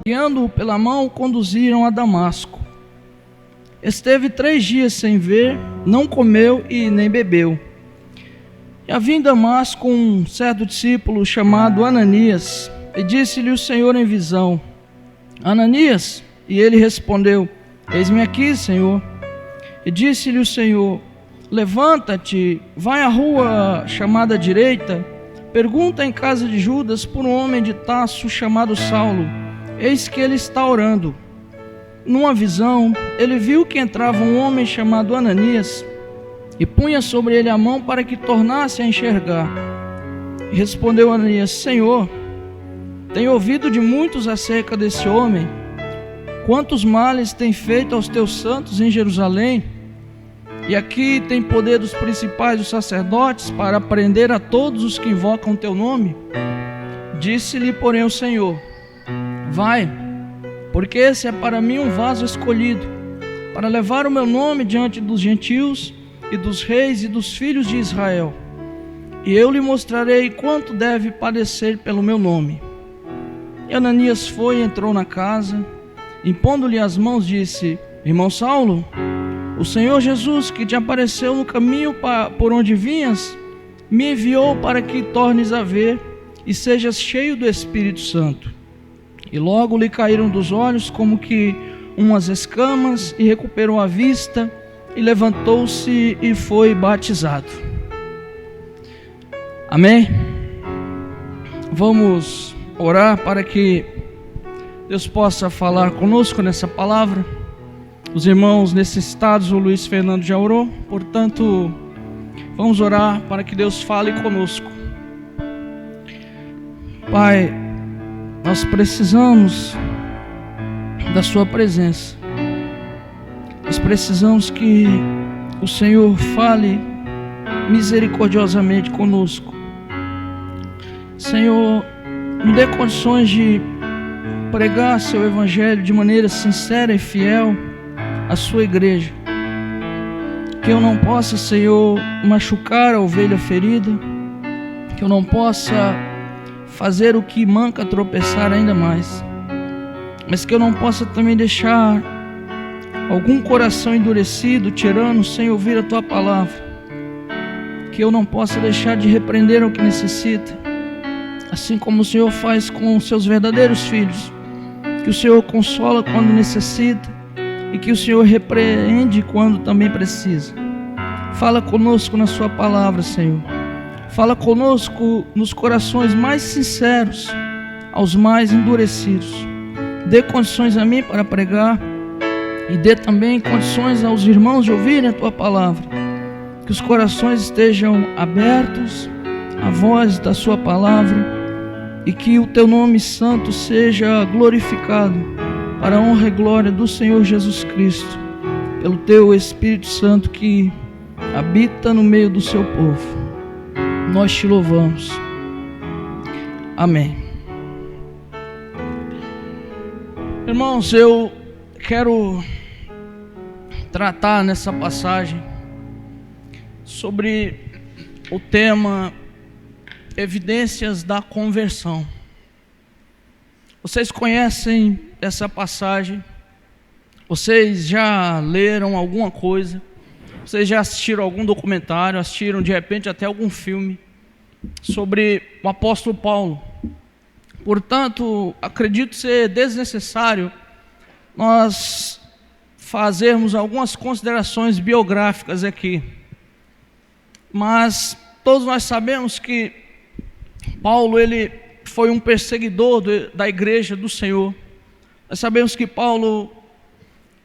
guiando-o pela mão, o conduziram a Damasco. Esteve 3 dias sem ver, não comeu e nem bebeu. E havia em Damasco um certo discípulo chamado Ananias, e disse-lhe o Senhor em visão: Ananias? E ele respondeu: Eis-me aqui, Senhor. E disse-lhe o Senhor: Levanta-te, vai à rua chamada direita, pergunta em casa de Judas por um homem de Tarso chamado Saulo. Eis que ele está orando. Numa visão, ele viu que entrava um homem chamado Ananias e punha sobre ele a mão para que tornasse a enxergar. E respondeu Ananias: Senhor, tenho ouvido de muitos acerca desse homem, quantos males tem feito aos teus santos em Jerusalém, e aqui tem poder dos principais dos sacerdotes para prender a todos os que invocam teu nome. Disse-lhe, porém, o Senhor: Vai, porque esse é para mim um vaso escolhido, para levar o meu nome diante dos gentios e dos reis e dos filhos de Israel. E eu lhe mostrarei quanto deve padecer pelo meu nome. E Ananias foi e entrou na casa, impondo-lhe as mãos, disse: Irmão Saulo, o Senhor Jesus, que te apareceu no caminho por onde vinhas, me enviou para que tornes a ver e sejas cheio do Espírito Santo. E logo lhe caíram dos olhos como que umas escamas, e recuperou a vista, e levantou-se e foi batizado. Amém? Vamos orar para que Deus possa falar conosco nessa palavra. Os irmãos necessitados, o Luiz Fernando já orou, portanto, vamos orar para que Deus fale conosco. Pai, nós precisamos da sua presença. Nós precisamos que o Senhor fale misericordiosamente conosco. Senhor, me dê condições de pregar seu evangelho de maneira sincera e fiel à sua igreja. Que eu não possa, Senhor, machucar a ovelha ferida, que eu não possa fazer o que manca tropeçar ainda mais, mas que eu não possa também deixar algum coração endurecido, tirano, sem ouvir a tua palavra. Que eu não possa deixar de repreender o que necessita, assim como o Senhor faz com os seus verdadeiros filhos. Que o Senhor consola quando necessita e que o Senhor repreende quando também precisa. Fala conosco na sua palavra, Senhor. Fala conosco nos corações mais sinceros, aos mais endurecidos. Dê condições a mim para pregar e dê também condições aos irmãos de ouvirem a tua palavra. Que os corações estejam abertos à voz da sua palavra e que o teu nome santo seja glorificado para a honra e glória do Senhor Jesus Cristo, pelo teu Espírito Santo que habita no meio do seu povo. Nós te louvamos. Amém. Irmãos, eu quero tratar nessa passagem sobre o tema evidências da conversão. Vocês conhecem essa passagem? Vocês já leram alguma coisa? Vocês já assistiram algum documentário, assistiram de repente até algum filme sobre o apóstolo Paulo? Portanto, acredito ser desnecessário nós fazermos algumas considerações biográficas aqui. Mas todos nós sabemos que Paulo, ele foi um perseguidor da igreja do Senhor. Nós sabemos que Paulo,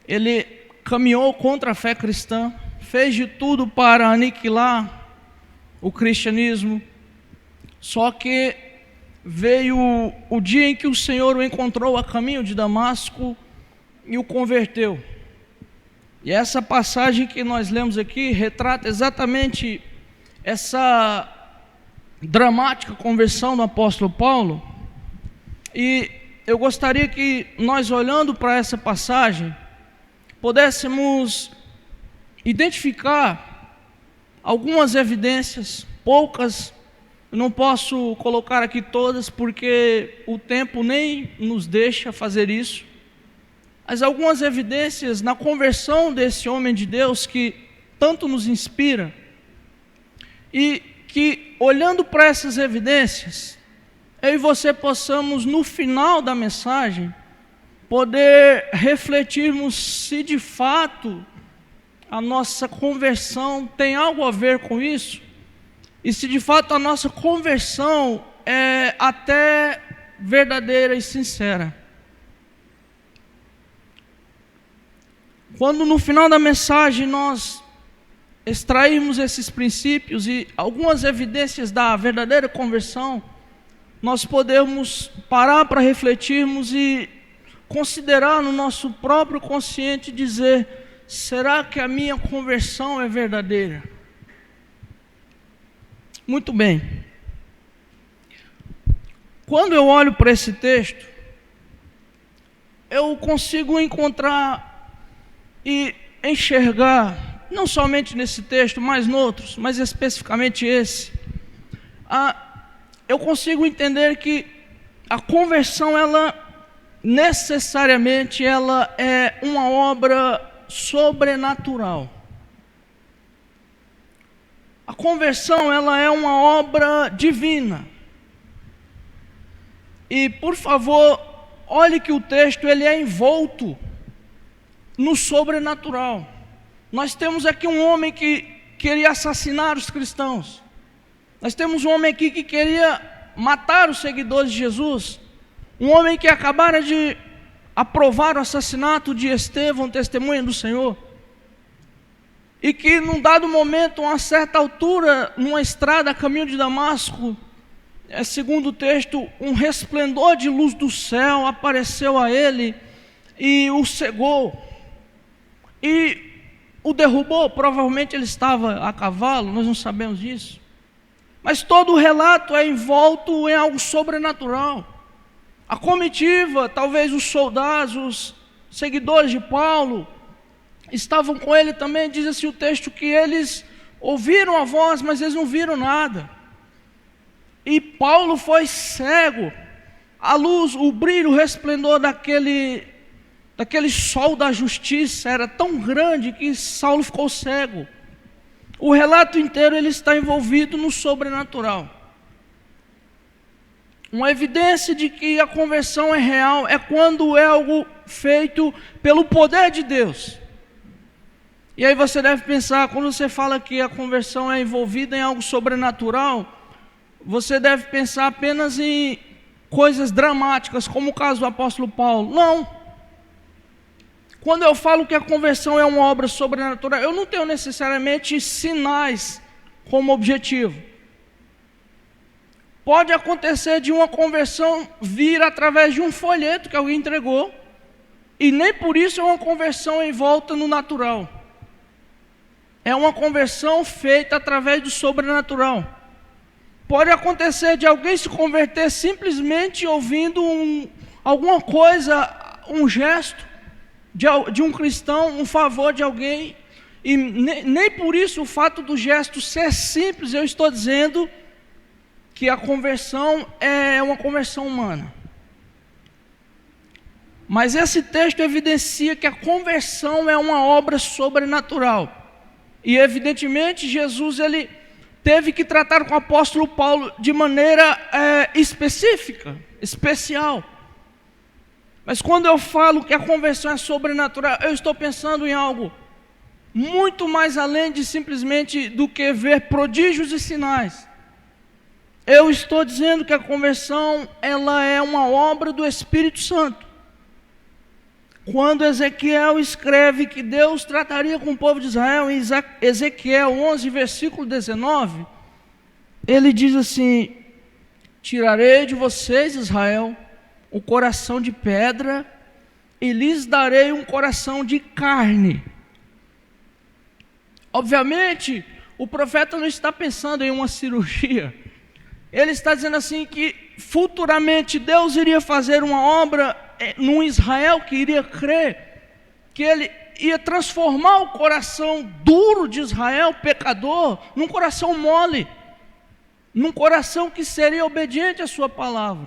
ele caminhou contra a fé cristã, fez de tudo para aniquilar o cristianismo. Só que veio o dia em que o Senhor o encontrou a caminho de Damasco e o converteu. E essa passagem que nós lemos aqui retrata exatamente essa dramática conversão do apóstolo Paulo. E eu gostaria que nós, olhando para essa passagem, pudéssemos identificar algumas evidências, poucas, Eu não posso colocar aqui todas porque o tempo nem nos deixa fazer isso. Mas algumas evidências na conversão desse homem de Deus que tanto nos inspira. E que, olhando para essas evidências, eu e você possamos, no final da mensagem, poder refletirmos se de fato a nossa conversão tem algo a ver com isso, e se de fato a nossa conversão é até verdadeira e sincera. Quando no final da mensagem nós extrairmos esses princípios e algumas evidências da verdadeira conversão, nós podemos parar para refletirmos e considerar no nosso próprio consciente e dizer: será que a minha conversão é verdadeira? Muito bem. Quando eu olho para esse texto, eu consigo encontrar e enxergar, não somente nesse texto, mas noutros, mas especificamente esse, eu consigo entender que a conversão, ela necessariamente ela é uma obra sobrenatural. A conversão, ela é uma obra divina. E, por favor, olhe que o texto ele é envolto no sobrenatural. Nós temos aqui um homem que queria assassinar os cristãos. Nós temos um homem aqui que queria matar os seguidores de Jesus. Um homem que acabara de aprovar o assassinato de Estevão, testemunha do Senhor. E que num dado momento, a uma certa altura, numa estrada a caminho de Damasco, segundo o texto, um resplendor de luz do céu apareceu a ele e o cegou. E o derrubou, provavelmente ele estava a cavalo, nós não sabemos disso. Mas todo o relato é envolto em algo sobrenatural. A comitiva, talvez os soldados, os seguidores de Paulo, estavam com ele também. Diz assim o texto que eles ouviram a voz, mas eles não viram nada. E Paulo foi cego. A luz, o brilho, o resplendor daquele sol da justiça era tão grande que Saulo ficou cego. O relato inteiro ele está envolvido no sobrenatural. Uma evidência de que a conversão é real é quando é algo feito pelo poder de Deus. E aí você deve pensar, quando você fala que a conversão é envolvida em algo sobrenatural, você deve pensar apenas em coisas dramáticas, como o caso do apóstolo Paulo. Não. Quando eu falo que a conversão é uma obra sobrenatural, eu não tenho necessariamente sinais como objetivo. Pode acontecer de uma conversão vir através de um folheto que alguém entregou, e nem por isso é uma conversão envolta no natural. É uma conversão feita através do sobrenatural. Pode acontecer de alguém se converter simplesmente ouvindo alguma coisa, um gesto de um cristão, um favor de alguém, e nem por isso o fato do gesto ser simples, eu estou dizendo que a conversão é uma conversão humana. Mas esse texto evidencia que a conversão é uma obra sobrenatural. E evidentemente Jesus ele teve que tratar com o apóstolo Paulo de maneira específica, especial. Mas quando eu falo que a conversão é sobrenatural, eu estou pensando em algo muito mais além de simplesmente do que ver prodígios e sinais. Eu estou dizendo que a conversão ela é uma obra do Espírito Santo. Quando Ezequiel escreve que Deus trataria com o povo de Israel, em Ezequiel 11, versículo 19, ele diz assim: tirarei de vocês, Israel, o coração de pedra e lhes darei um coração de carne. Obviamente, o profeta não está pensando em uma cirurgia. Ele está dizendo assim que futuramente Deus iria fazer uma obra no Israel que iria crer, que ele ia transformar o coração duro de Israel, pecador, num coração mole. num coração que seria obediente à sua palavra.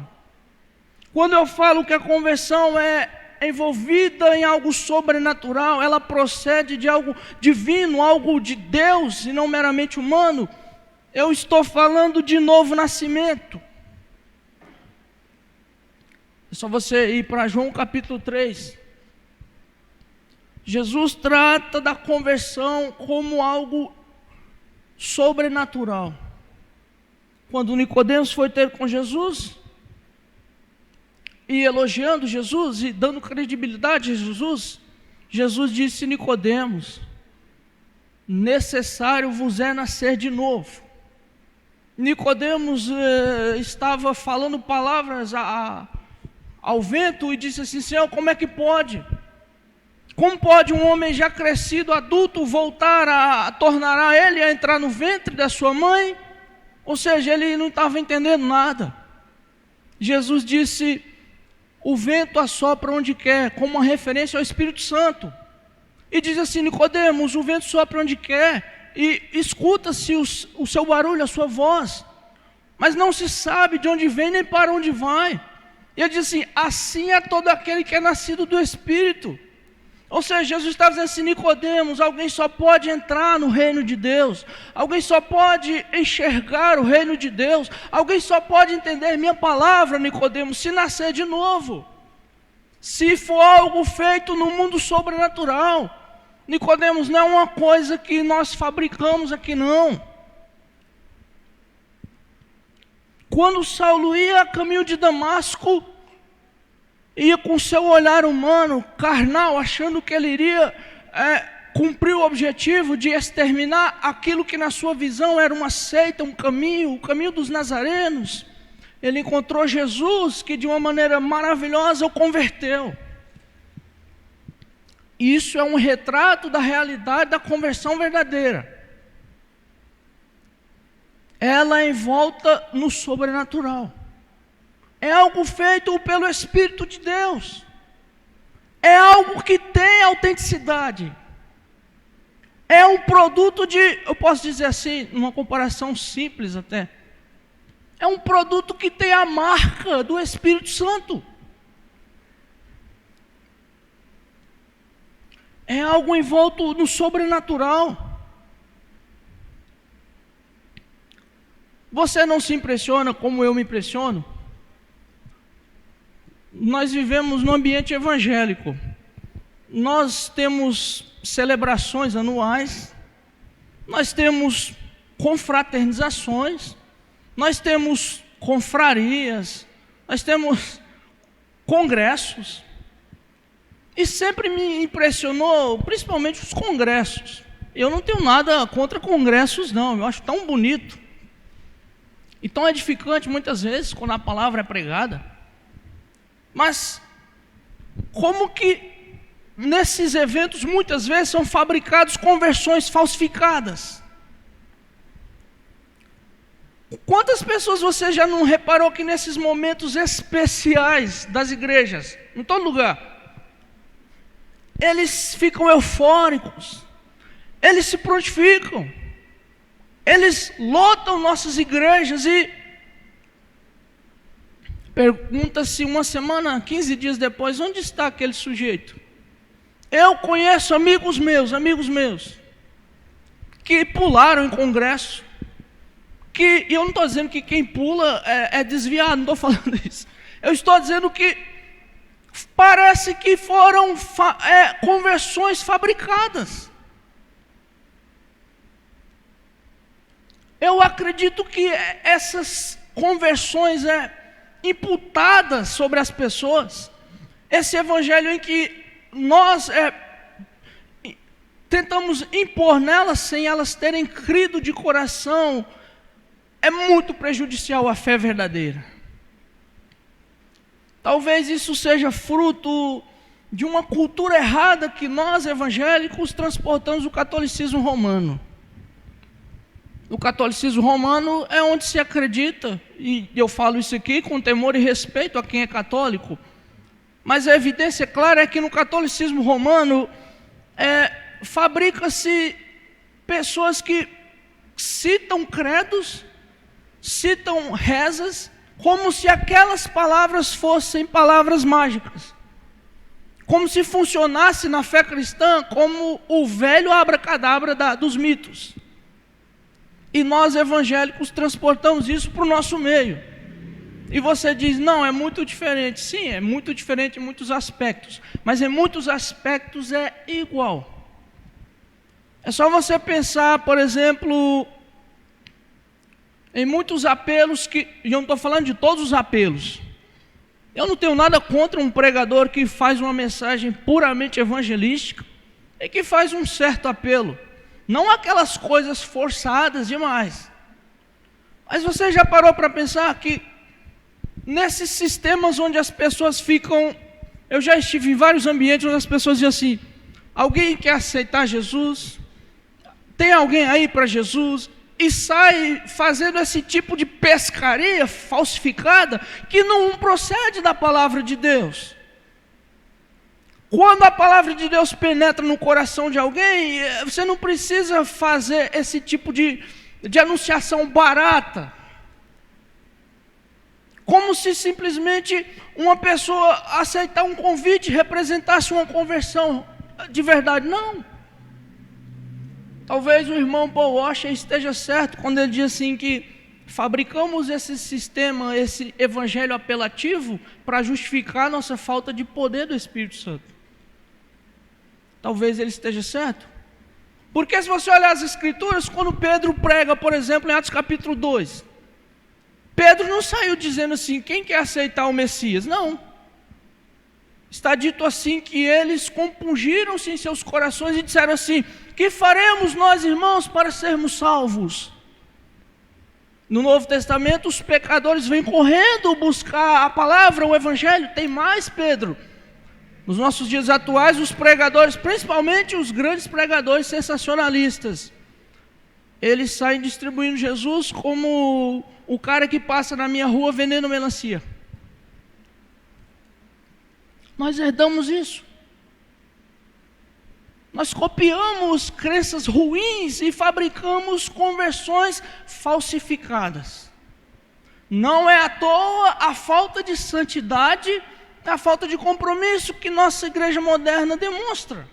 Quando eu falo que a conversão é envolvida em algo sobrenatural, ela procede de algo divino, algo de Deus e não meramente humano, eu estou falando de novo nascimento. É só você ir para João capítulo 3. Jesus trata da conversão como algo sobrenatural. Quando Nicodemos foi ter com Jesus, e elogiando Jesus, e dando credibilidade a Jesus, Jesus disse: Nicodemos, necessário vos é nascer de novo. Nicodemos estava falando palavras ao vento e disse assim: Senhor, como é que pode? Como pode um homem já crescido, adulto, tornará ele a entrar no ventre da sua mãe? Ou seja, ele não estava entendendo nada. Jesus disse: o vento assopra onde quer, como uma referência ao Espírito Santo. E diz assim: Nicodemos, o vento sopra onde quer, e escuta-se o seu barulho, a sua voz, mas não se sabe de onde vem nem para onde vai. E ele diz assim: assim é todo aquele que é nascido do Espírito. Ou seja, Jesus está dizendo assim: Nicodemos, alguém só pode entrar no reino de Deus, alguém só pode enxergar o reino de Deus, alguém só pode entender minha palavra, Nicodemos, se nascer de novo, se for algo feito no mundo sobrenatural. Nicodemos, não é uma coisa que nós fabricamos aqui, não. Quando Saulo ia a caminho de Damasco, ia com seu olhar humano, carnal, achando que ele iria cumprir o objetivo de exterminar aquilo que na sua visão era uma seita, um caminho, o caminho dos nazarenos. Ele encontrou Jesus, que de uma maneira maravilhosa o converteu. Isso é um retrato da realidade da conversão verdadeira. Ela é envolta no sobrenatural. É algo feito pelo Espírito de Deus. É algo que tem autenticidade. É um produto eu posso dizer assim, numa comparação simples até, é um produto que tem a marca do Espírito Santo. É algo envolto no sobrenatural. Você não se impressiona como eu me impressiono? Nós vivemos num ambiente evangélico. Nós temos celebrações anuais, nós temos confraternizações, nós temos confrarias, nós temos congressos. E sempre me impressionou, principalmente os congressos. Eu não tenho nada contra congressos, não. Eu acho tão bonito e tão edificante muitas vezes quando a palavra é pregada. Mas como que nesses eventos muitas vezes são fabricados conversões falsificadas? Quantas pessoas você já não reparou que nesses momentos especiais das igrejas, em todo lugar, eles ficam eufóricos, eles se prontificam, eles lotam nossas igrejas e pergunta-se uma semana, 15 dias depois, onde está aquele sujeito? Eu conheço amigos meus, que pularam em congresso, e eu não estou dizendo que quem pula é desviado, não estou falando isso. Eu estou dizendo que parece que foram conversões fabricadas. Eu acredito que essas conversões imputadas sobre as pessoas, esse evangelho em que nós tentamos impor nelas sem elas terem crido de coração, é muito prejudicial à fé verdadeira. Talvez isso seja fruto de uma cultura errada que nós evangélicos transportamos do catolicismo romano. O catolicismo romano é onde se acredita, e eu falo isso aqui com temor e respeito a quem é católico, mas a evidência clara é que no catolicismo romano fabrica-se pessoas que citam credos citam rezas como se aquelas palavras fossem palavras mágicas, como se funcionasse na fé cristã como o velho abracadabra dos mitos. E nós evangélicos transportamos isso para o nosso meio. E você diz, não, é muito diferente. Sim, é muito diferente em muitos aspectos, mas em muitos aspectos é igual. É só você pensar, por exemplo, em muitos apelos e eu não estou falando de todos os apelos. Eu não tenho nada contra um pregador que faz uma mensagem puramente evangelística e que faz um certo apelo. Não aquelas coisas forçadas demais. Mas você já parou para pensar que nesses sistemas onde as pessoas ficam... Eu já estive em vários ambientes onde as pessoas dizem assim, alguém quer aceitar Jesus? Tem alguém aí para Jesus? E sai fazendo esse tipo de pescaria falsificada que não procede da palavra de Deus. Quando a palavra de Deus penetra no coração de alguém, você não precisa fazer esse tipo de anunciação barata. Como se simplesmente uma pessoa aceitar um convite representasse uma conversão de verdade. Não. Talvez o irmão Paul Washer esteja certo quando ele diz assim que fabricamos esse sistema, esse evangelho apelativo para justificar nossa falta de poder do Espírito Santo. Talvez ele esteja certo. Porque se você olhar as Escrituras, quando Pedro prega, por exemplo, em Atos capítulo 2, Pedro não saiu dizendo assim, quem quer aceitar o Messias? Não. Está dito assim que eles compungiram-se em seus corações e disseram assim, que faremos nós, irmãos, para sermos salvos? No Novo Testamento, os pecadores vêm correndo buscar a palavra, o Evangelho. Tem mais, Pedro. Nos nossos dias atuais, os pregadores, principalmente os grandes pregadores sensacionalistas, eles saem distribuindo Jesus como o cara que passa na minha rua vendendo melancia. Nós herdamos isso. Nós copiamos crenças ruins e fabricamos conversões falsificadas. Não é à toa a falta de santidade, a falta de compromisso que nossa igreja moderna demonstra.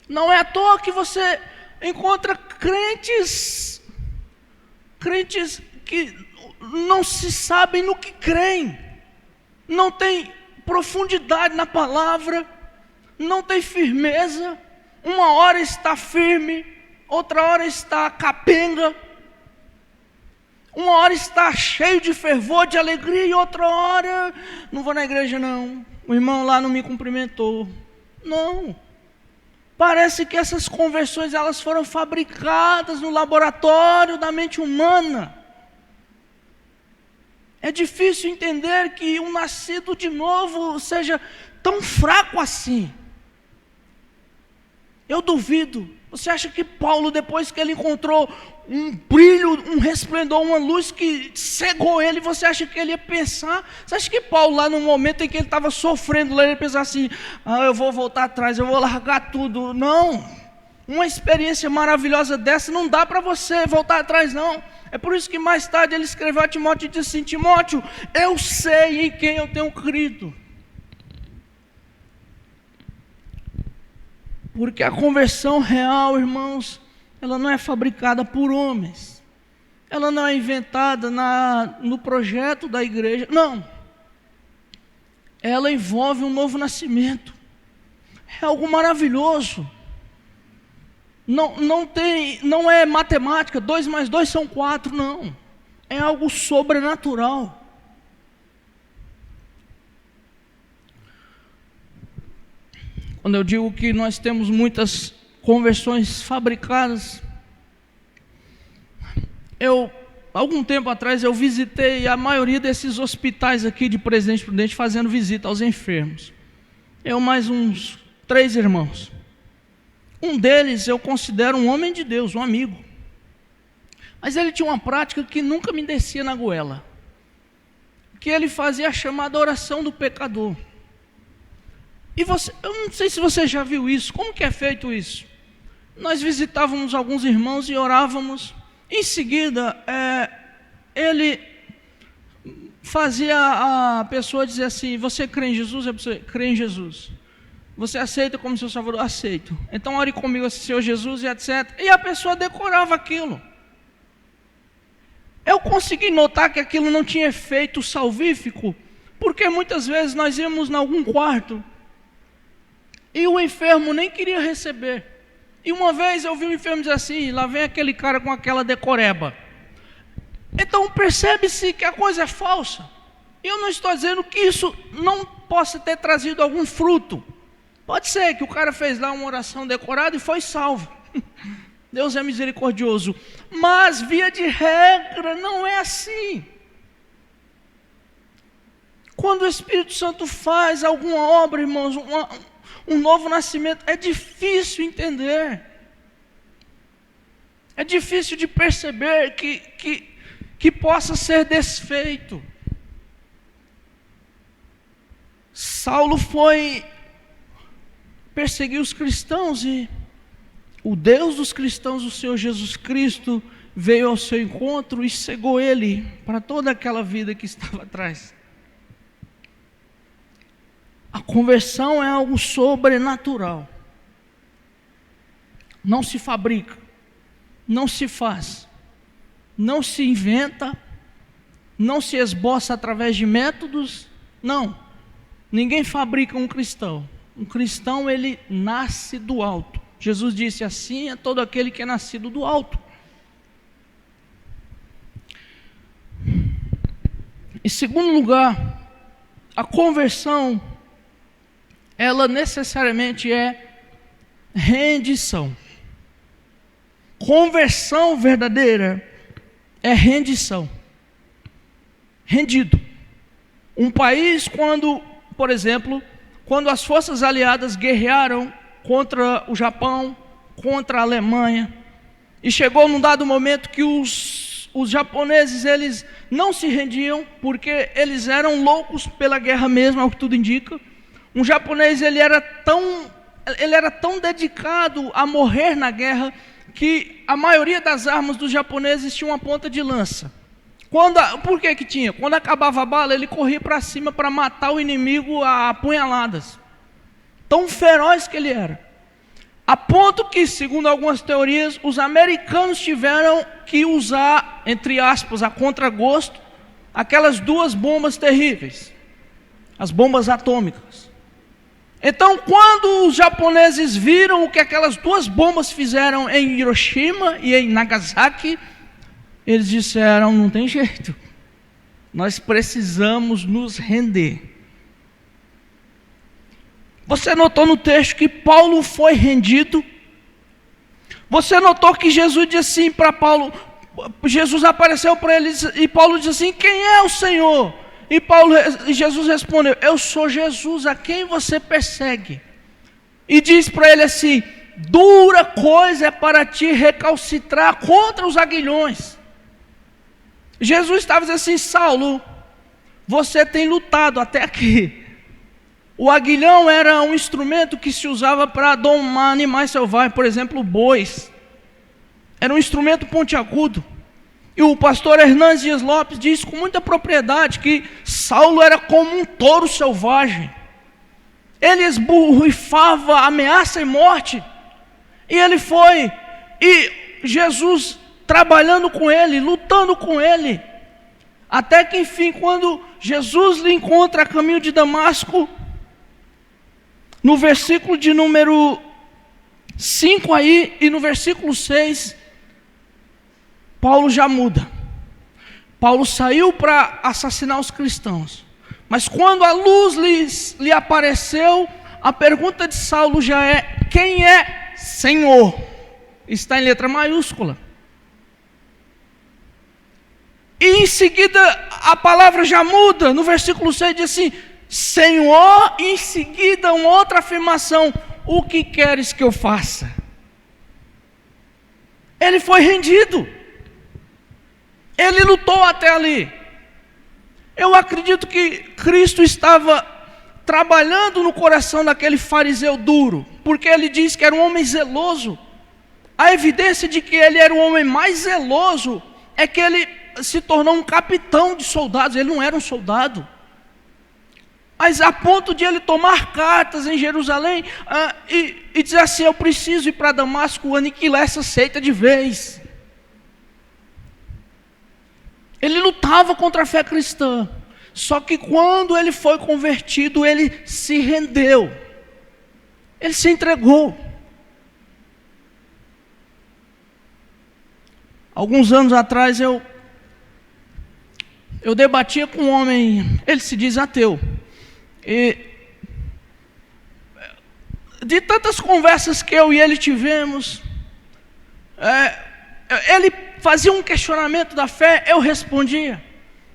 Não é à toa que você encontra crentes que não se sabem no que creem, não tem profundidade na palavra, não tem firmeza, uma hora está firme, outra hora está capenga, uma hora está cheio de fervor, de alegria, e outra hora, não vou na igreja não, o irmão lá não me cumprimentou. Não, parece que essas conversões elas foram fabricadas no laboratório da mente humana. É difícil entender que um nascido de novo seja tão fraco assim. Eu duvido. Você acha que Paulo, depois que ele encontrou um brilho, um resplendor, uma luz que cegou ele, você acha que ele ia pensar? Você acha que Paulo, lá no momento em que ele estava sofrendo, ele ia pensar assim, eu vou voltar atrás, eu vou largar tudo? Não. Uma experiência maravilhosa dessa não dá para você voltar atrás, não. É por isso que mais tarde ele escreveu a Timóteo e disse assim, Timóteo, eu sei em quem eu tenho crido. Porque a conversão real, irmãos, ela não é fabricada por homens. Ela não é inventada no projeto da igreja, não. Ela envolve um novo nascimento. É algo maravilhoso. Não é matemática, 2 mais 2 são 4, não. É algo sobrenatural. Quando eu digo que nós temos muitas conversões fabricadas, algum tempo atrás eu visitei a maioria desses hospitais aqui de Presidente Prudente, fazendo visita aos enfermos. Eu mais uns 3 irmãos. Um deles eu considero um homem de Deus, um amigo. Mas ele tinha uma prática que nunca me descia na goela. Que ele fazia a chamada oração do pecador. E eu não sei se você já viu isso. Como que é feito isso? nós visitávamos alguns irmãos e orávamos. Em seguida, ele fazia a pessoa dizer assim: você crê em Jesus? Você crê em Jesus? Você aceita como seu Salvador? Aceito. Então ore comigo assim: Senhor Jesus, e etc. E a pessoa decorava aquilo. Eu consegui notar que aquilo não tinha efeito salvífico, porque muitas vezes nós íamos em algum quarto e o enfermo nem queria receber. E uma vez eu vi o enfermo dizer assim: lá vem aquele cara com aquela decoreba. Então percebe-se que a coisa é falsa. E eu não estou dizendo que isso não possa ter trazido algum fruto. Pode ser que o cara fez lá uma oração decorada e foi salvo. Deus é misericordioso. Mas via de regra não é assim. Quando o Espírito Santo faz alguma obra, irmãos, um novo nascimento, é difícil entender. É difícil de perceber que possa ser desfeito. Saulo foi perseguir os cristãos e o Deus dos cristãos, o Senhor Jesus Cristo, veio ao seu encontro e cegou ele para toda aquela vida que estava atrás. A conversão é algo sobrenatural. Não se fabrica, não se faz, não se inventa, não se esboça através de métodos, não. Ninguém fabrica um cristão. Um cristão, ele nasce do alto. Jesus disse: assim é todo aquele que é nascido do alto. Em segundo lugar, a conversão, ela necessariamente é rendição. Conversão verdadeira é rendição. Rendido. Um país, por exemplo, quando as forças aliadas guerrearam contra o Japão, contra a Alemanha, e chegou num dado momento que os japoneses, eles não se rendiam, porque eles eram loucos pela guerra mesmo, ao que tudo indica. Um japonês, ele era tão dedicado a morrer na guerra, que a maioria das armas dos japoneses tinha uma ponta de lança. Por que tinha? Quando acabava a bala, ele corria para cima para matar o inimigo a apunhaladas. Tão feroz que ele era. A ponto que, segundo algumas teorias, os americanos tiveram que usar, entre aspas, a contragosto, aquelas duas bombas terríveis, as bombas atômicas. Então, quando os japoneses viram o que aquelas duas bombas fizeram em Hiroshima e em Nagasaki, eles disseram: não tem jeito, nós precisamos nos render. Você notou no texto que Paulo foi rendido? Você notou que Jesus disse assim para Paulo, Jesus apareceu para ele e Paulo disse assim: quem é o Senhor? E Jesus respondeu: eu sou Jesus, a quem você persegue. E diz para ele assim: dura coisa é para ti recalcitrar contra os aguilhões. Jesus estava dizendo assim: Saulo, você tem lutado até aqui. O aguilhão era um instrumento que se usava para domar animais selvagens, por exemplo, bois. Era um instrumento pontiagudo. E o pastor Hernandes Dias Lopes diz com muita propriedade que Saulo era como um touro selvagem. Ele esborrifava ameaça e morte. E ele foi, e Jesus trabalhando com ele, lutando com ele. Até que enfim, quando Jesus lhe encontra a caminho de Damasco, no versículo de número 5 aí, e no versículo 6, Paulo já muda. Paulo saiu para assassinar os cristãos. Mas quando a luz lhe apareceu, a pergunta de Saulo já é: quem é Senhor? Está em letra maiúscula. E em seguida a palavra já muda. No versículo 6 diz assim: Senhor, e em seguida uma outra afirmação: o que queres que eu faça? Ele foi rendido. Ele lutou até ali. Eu acredito que Cristo estava trabalhando no coração daquele fariseu duro, porque ele diz que era um homem zeloso. A evidência de que ele era o homem mais zeloso é que ele se tornou um capitão de soldados. Ele não era um soldado. Mas a ponto de ele tomar cartas em Jerusalém e dizer assim: eu preciso ir para Damasco aniquilar essa seita de vez. Ele lutava contra a fé cristã. Só que quando ele foi convertido, ele se rendeu. Ele se entregou. Alguns anos atrás eu debatia com um homem, ele se diz ateu. E de tantas conversas que eu e ele tivemos, ele fazia um questionamento da fé, eu respondia.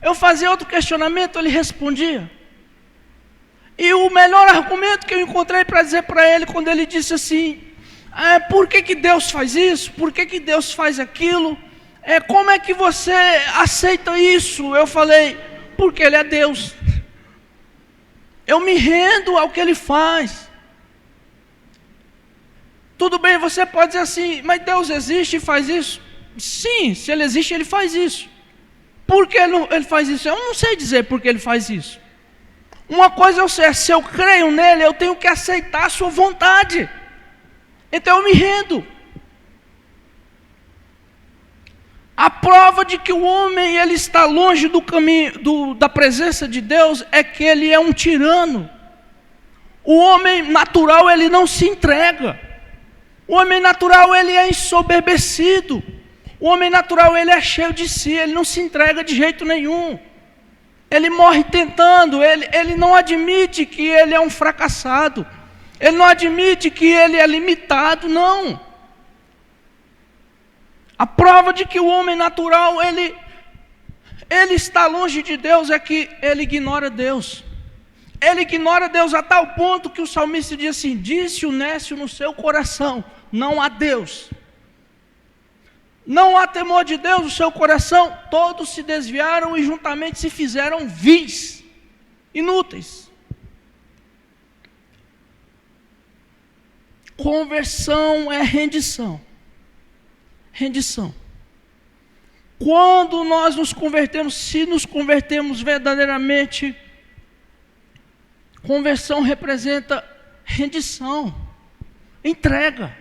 Eu fazia outro questionamento, ele respondia. E o melhor argumento que eu encontrei para dizer para ele, quando ele disse assim: por que Deus faz isso? Por que Deus faz aquilo? Como é que você aceita isso? Eu falei: porque Ele é Deus. Eu me rendo ao que Ele faz. Tudo bem, você pode dizer assim: mas Deus existe e faz isso? Sim, se Ele existe, Ele faz isso. Por que Ele faz isso? Eu não sei dizer por que Ele faz isso. Uma coisa eu sei: se eu creio nele, eu tenho que aceitar a sua vontade. Então eu me rendo. A prova de que o homem ele está longe do caminho, da presença de Deus, é que ele é um tirano. O homem natural ele não se entrega. O homem natural ele é ensoberbecido. O homem natural ele é cheio de si, ele não se entrega de jeito nenhum. Ele morre tentando, ele não admite que ele é um fracassado. Ele não admite que ele é limitado, não. A prova de que o homem natural, ele está longe de Deus, é que ele ignora Deus. Ele ignora Deus a tal ponto que o salmista diz assim: disse o nécio no seu coração, não há Deus. Não há temor de Deus no seu coração, todos se desviaram e juntamente se fizeram vis, inúteis. Conversão é rendição. Rendição. Quando nós nos convertemos, se nos convertemos verdadeiramente, conversão representa rendição, entrega.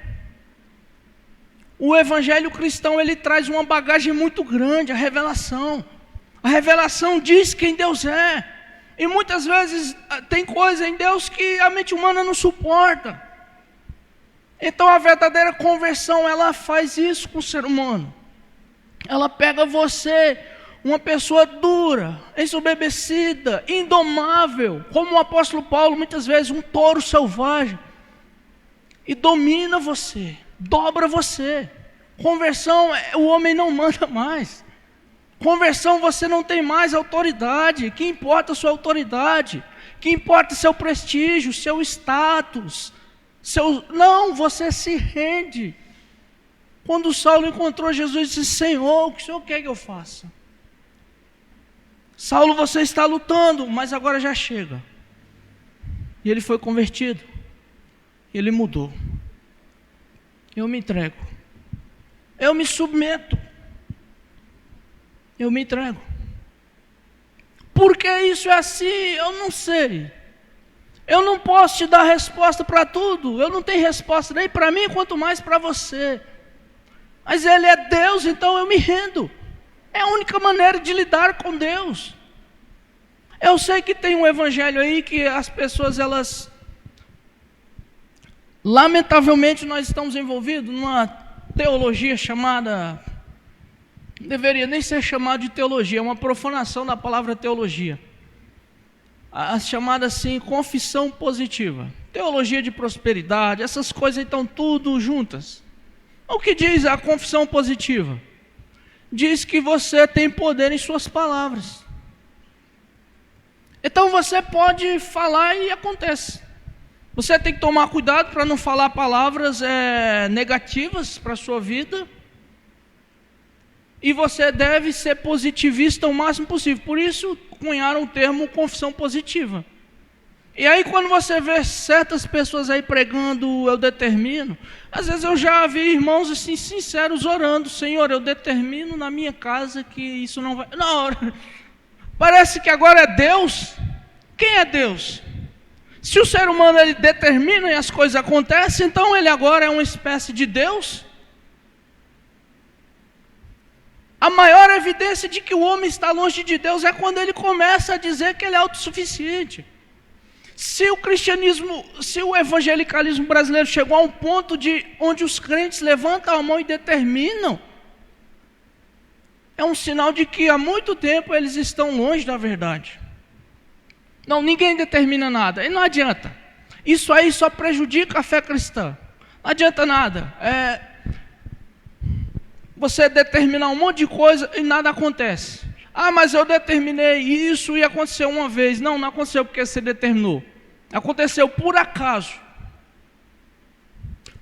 O evangelho cristão ele traz uma bagagem muito grande, a revelação. A revelação diz quem Deus é. E muitas vezes tem coisa em Deus que a mente humana não suporta. Então a verdadeira conversão, ela faz isso com o ser humano. Ela pega você, uma pessoa dura, ensoberbecida, indomável, como o apóstolo Paulo, muitas vezes um touro selvagem, e domina você, dobra você. Conversão, o homem não manda mais. Conversão, você não tem mais autoridade. Que importa a sua autoridade? Que importa seu prestígio, seu status? Não, você se rende. Quando Saulo encontrou Jesus, disse: Senhor, o que o Senhor quer que eu faça? Saulo, você está lutando, mas agora já chega. E ele foi convertido. Ele mudou. Eu me entrego. Eu me submeto. Eu me entrego. Por que isso é assim? Eu não sei. Eu não posso te dar resposta para tudo. Eu não tenho resposta nem para mim, quanto mais para você. Mas Ele é Deus, então eu me rendo. É a única maneira de lidar com Deus. Eu sei que tem um evangelho aí que as pessoas, elas... Lamentavelmente nós estamos envolvidos numa teologia chamada... Não deveria nem ser chamada de teologia, é uma profanação da palavra teologia. A chamada assim, confissão positiva, teologia de prosperidade, essas coisas estão tudo juntas. O que diz a confissão positiva? Diz que você tem poder em suas palavras. Então você pode falar e acontece. Você tem que tomar cuidado para não falar palavras negativas para a sua vida. E você deve ser positivista o máximo possível. Por isso cunharam o termo confissão positiva. E aí quando você vê certas pessoas aí pregando, eu determino, às vezes eu já vi irmãos assim sinceros orando, Senhor, eu determino na minha casa que isso não vai... Não, parece que agora é Deus. Quem é Deus? Se o ser humano ele determina e as coisas acontecem, então ele agora é uma espécie de Deus? A maior evidência de que o homem está longe de Deus é quando ele começa a dizer que ele é autossuficiente. Se o cristianismo, se o evangelicalismo brasileiro chegou a um ponto de onde os crentes levantam a mão e determinam, é um sinal de que há muito tempo eles estão longe da verdade. Não, ninguém determina nada, e não adianta. Isso aí só prejudica a fé cristã. Não adianta nada. Você determinar um monte de coisa e nada acontece. Ah, mas eu determinei isso e aconteceu uma vez. Não, não aconteceu porque você determinou. Aconteceu por acaso.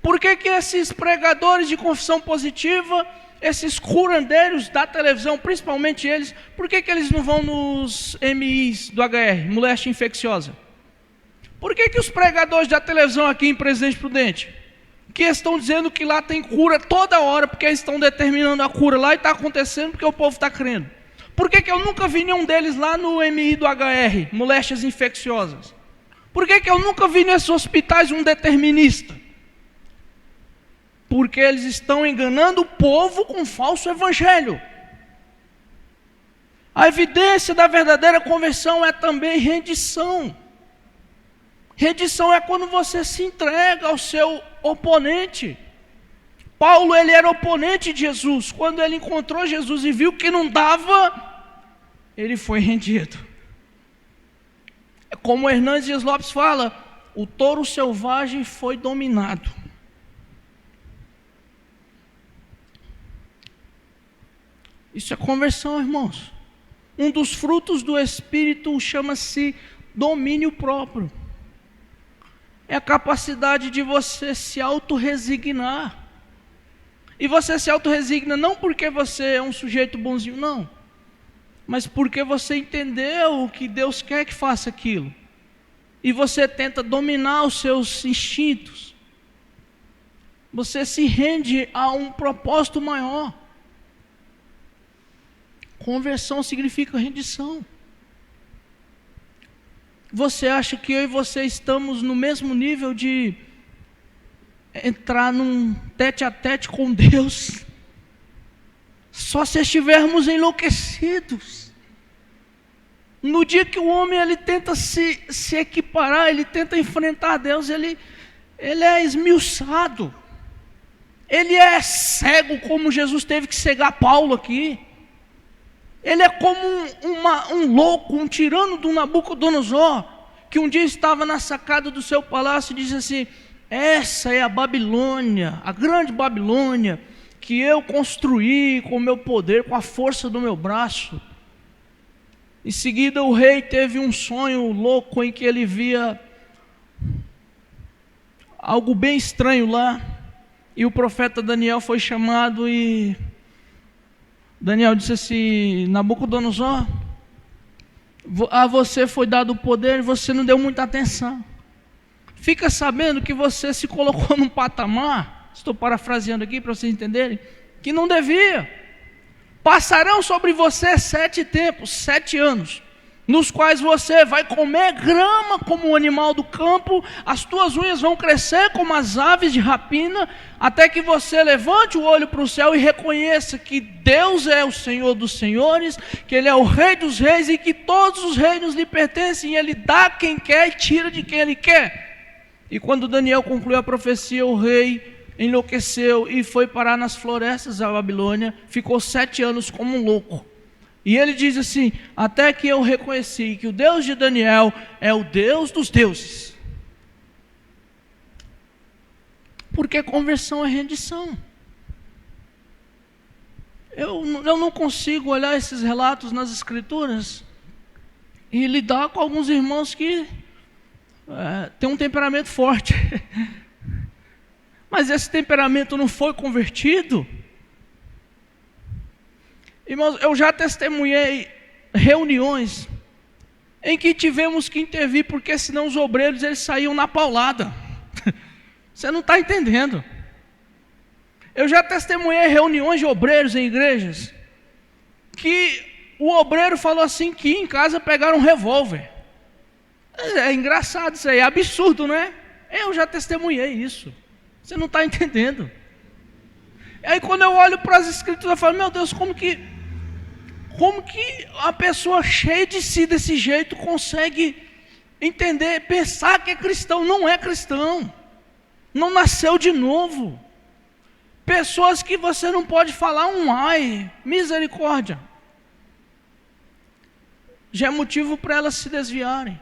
Por que que esses pregadores de confissão positiva, esses curandeiros da televisão, principalmente eles, por que que eles não vão nos MIs do HR, moléstia infecciosa? Por que que os pregadores da televisão aqui em Presidente Prudente, que estão dizendo que lá tem cura toda hora, porque eles estão determinando a cura lá e está acontecendo porque o povo está crendo? Por que que eu nunca vi nenhum deles lá no MI do HR, moléstias infecciosas? Por que que eu nunca vi nesses hospitais um determinista? Porque eles estão enganando o povo com falso evangelho. A evidência da verdadeira conversão é também rendição. Rendição é quando você se entrega ao seu oponente. Paulo, ele era oponente de Jesus. Quando ele encontrou Jesus e viu que não dava, ele foi rendido. É como Hernandes Dias Lopes fala, o touro selvagem foi dominado. Isso é conversão, irmãos. Um dos frutos do Espírito chama-se domínio próprio. É a capacidade de você se autorresignar. E você se autorresigna não porque você é um sujeito bonzinho, não. Mas porque você entendeu que Deus quer que faça aquilo. E você tenta dominar os seus instintos. Você se rende a um propósito maior. Conversão significa rendição. Você acha que eu e você estamos no mesmo nível de entrar num tete-a-tete com Deus? Só se estivermos enlouquecidos. No dia que o homem ele tenta se equiparar, ele tenta enfrentar Deus, ele é esmiuçado. Ele é cego, como Jesus teve que cegar Paulo aqui. Ele é como um louco, um tirano do Nabucodonosor, que um dia estava na sacada do seu palácio e disse assim: essa é a Babilônia, a grande Babilônia, que eu construí com o meu poder, com a força do meu braço. Em seguida o rei teve um sonho louco em que ele via algo bem estranho lá, e o profeta Daniel foi chamado e Daniel disse assim: Nabucodonosor, a você foi dado o poder e você não deu muita atenção. Fica sabendo que você se colocou num patamar, estou parafraseando aqui para vocês entenderem, que não devia. Passarão sobre você 7 tempos, 7 anos, nos quais você vai comer grama como um animal do campo, as tuas unhas vão crescer como as aves de rapina, até que você levante o olho para o céu e reconheça que Deus é o Senhor dos senhores, que Ele é o Rei dos reis e que todos os reinos lhe pertencem, e Ele dá a quem quer e tira de quem Ele quer. E quando Daniel concluiu a profecia, o rei enlouqueceu e foi parar nas florestas da Babilônia, ficou 7 anos como um louco. E ele diz assim: até que eu reconheci que o Deus de Daniel é o Deus dos deuses. Porque conversão é rendição. Eu não consigo olhar esses relatos nas escrituras e lidar com alguns irmãos que têm um temperamento forte. Mas esse temperamento não foi convertido. Irmãos, eu já testemunhei reuniões em que tivemos que intervir, porque senão os obreiros eles saíam na paulada. Você não está entendendo. Eu já testemunhei reuniões de obreiros em igrejas, que o obreiro falou assim, que em casa pegaram um revólver. É engraçado isso aí, é absurdo, não é? Eu já testemunhei isso. Você não está entendendo. Aí quando eu olho para as escrituras, eu falo, meu Deus, como que a pessoa cheia de si desse jeito consegue entender, pensar que é cristão? Não é cristão, não nasceu de novo. Pessoas que você não pode falar um ai, misericórdia, já é motivo para elas se desviarem,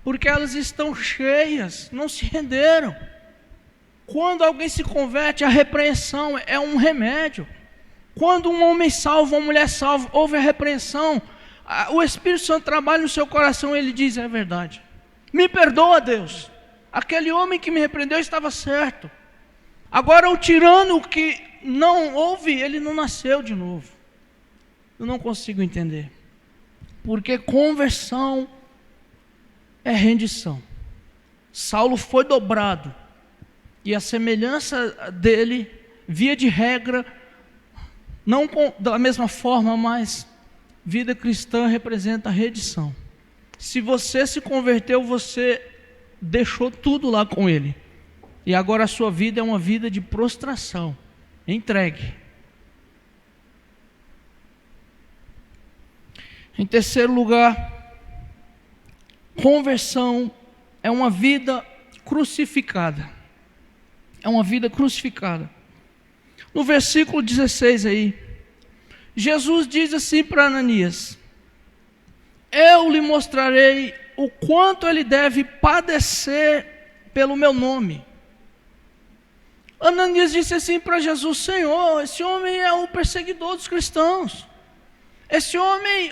porque elas estão cheias, não se renderam. Quando alguém se converte, a repreensão é um remédio. Quando um homem salvo, uma mulher salva, houve a repreensão, o Espírito Santo trabalha no seu coração e ele diz, é verdade. Me perdoa, Deus. Aquele homem que me repreendeu estava certo. Agora o tirano que não ouve, ele não nasceu de novo. Eu não consigo entender. Porque conversão é rendição. Saulo foi dobrado. E a semelhança dele, via de regra, não da mesma forma, mas vida cristã representa rendição. Se você se converteu, você deixou tudo lá com ele. E agora a sua vida é uma vida de prostração. Entregue. Em terceiro lugar, conversão é uma vida crucificada. É uma vida crucificada. No versículo 16 aí, Jesus diz assim para Ananias: eu lhe mostrarei o quanto ele deve padecer pelo meu nome. Ananias disse assim para Jesus: Senhor, esse homem é o perseguidor dos cristãos. Esse homem,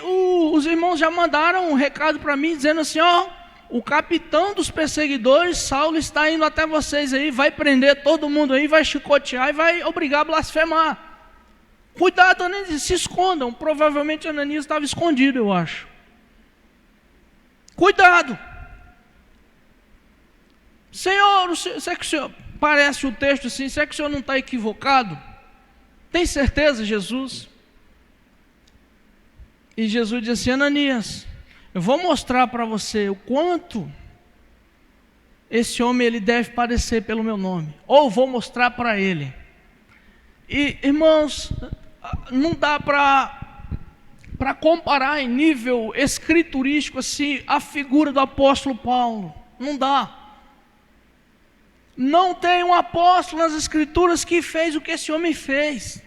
os irmãos já mandaram um recado para mim, dizendo assim, o capitão dos perseguidores, Saulo, está indo até vocês aí, vai prender todo mundo aí, vai chicotear e vai obrigar a blasfemar. Cuidado, Ananias, se escondam. Provavelmente Ananias estava escondido, eu acho. Cuidado. Senhor, será que o senhor, parece o texto assim, será que o senhor não está equivocado? Tem certeza, Jesus? E Jesus disse assim: Ananias, eu vou mostrar para você o quanto esse homem ele deve padecer pelo meu nome, ou vou mostrar para ele. E irmãos, não dá para comparar em nível escriturístico assim a figura do apóstolo Paulo, não dá. Não tem um apóstolo nas escrituras que fez o que esse homem fez.